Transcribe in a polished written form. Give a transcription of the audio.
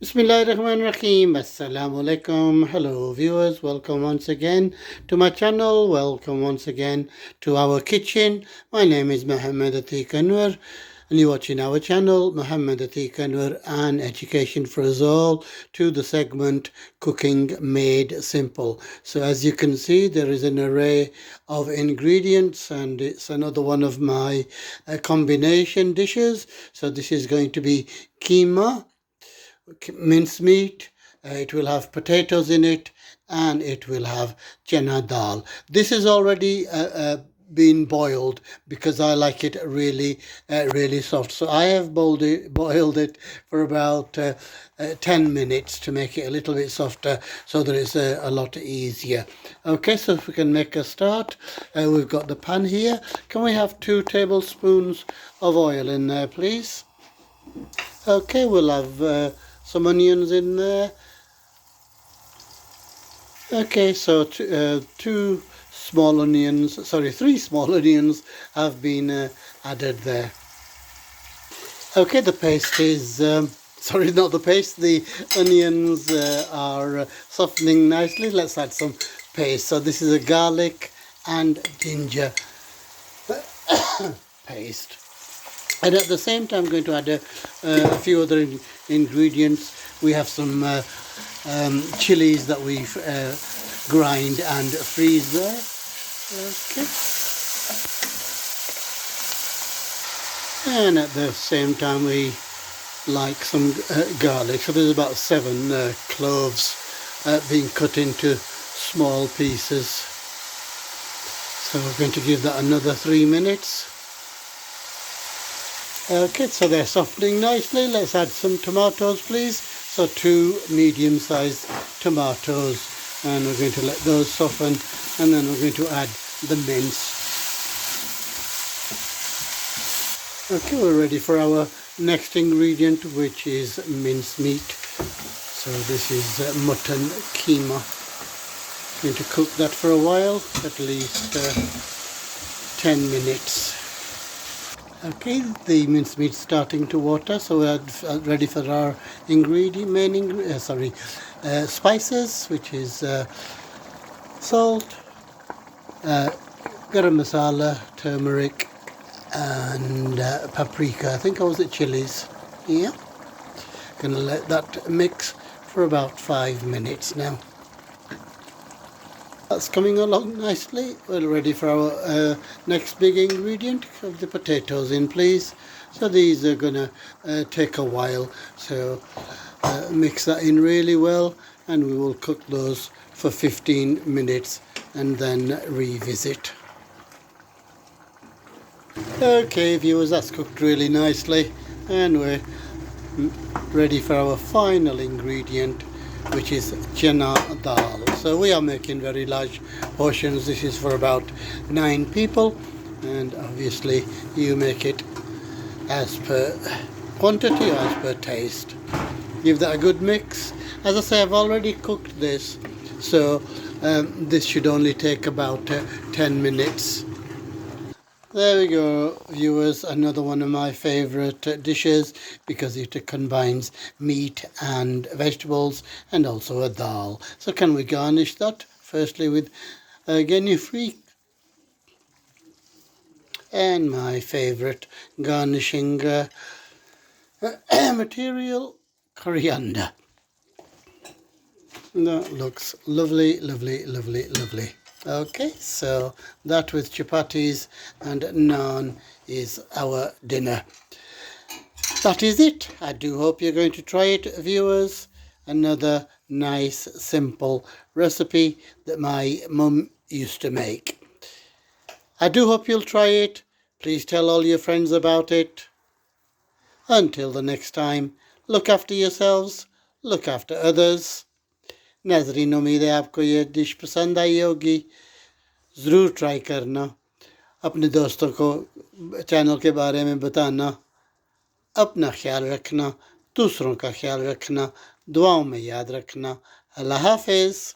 Bismillahirrahmanirrahim. Assalamu alaikum. Hello, viewers. Welcome once again to my channel. Welcome once again to our kitchen. My name is Muhammad Atiq Anwar, and you're watching our channel, Muhammad Atiq Anwar, and Education for Us All, to the segment Cooking Made Simple. So, as you can see, there is an array of ingredients, and it's another one of my combination dishes. So, this is going to be keema, mincemeat, it will have potatoes in it, and it will have chana dal. This is already been boiled because I like it really soft. So I have boiled it for about 10 minutes to make it a little bit softer so that it's a lot easier. Okay, so if we can make a start, we've got the pan here. Can we have 2 tablespoons of oil in there, please? Okay, we'll have some onions in there. Okay, so three small onions have been added there. Okay, the paste is, sorry, not the paste, the onions are softening nicely. Let's add some paste. So this is a garlic and ginger paste. And at the same time, I'm going to add a few other ingredients. We have some chilies that we grind and freeze there. Okay. And at the same time, we like some garlic. So there's about 7 cloves being cut into small pieces. So we're going to give that another 3 minutes. Okay, so they're softening nicely. Let's add some tomatoes, please. So 2 medium-sized tomatoes, and we're going to let those soften, and then we're going to add the mince. Okay, we're ready for our next ingredient, which is mincemeat. So this is mutton keema. I'm going to cook that for a while, at least 10 minutes. Okay, the mincemeat's starting to water, so we're ready for our spices, which is salt, garam masala, turmeric, and paprika. I think I was at chilies. Yeah, gonna let that mix for about 5 minutes now. That's coming along nicely. We're ready for our next big ingredient. Have the potatoes in, please. So these are gonna take a while. So mix that in really well, and we will cook those for 15 minutes and then revisit. Okay, viewers, that's cooked really nicely, and we're ready for our final ingredient, which is chana dal. So we are making very large portions. This is for about 9 people, and obviously you make it as per quantity or as per taste. Give that a good mix. As I say, I've already cooked this, so this should only take about 10 minutes. There we go, viewers, another one of my favourite dishes because it combines meat and vegetables and also a dal. So can we garnish that firstly with genuine and my favourite garnishing material, coriander. That looks lovely, lovely, lovely, lovely. Okay, so that with chapatis and naan is our dinner. That is it. I do hope you're going to try it, viewers. Another nice, simple recipe that my mum used to make. I do hope you'll try it. Please tell all your friends about it. Until the next time, look after yourselves, look after others. नाज़रीन, उम्मीद है आपको ये dish पसंद आई होगी. ज़रूर try करना, अपने दोस्तों को चैनल के बारे में बताना, अपना ख्याल रखना, दूसरों का ख्याल रखना, दुआओं में याद रखना. अल्लाह हाफ़िज़.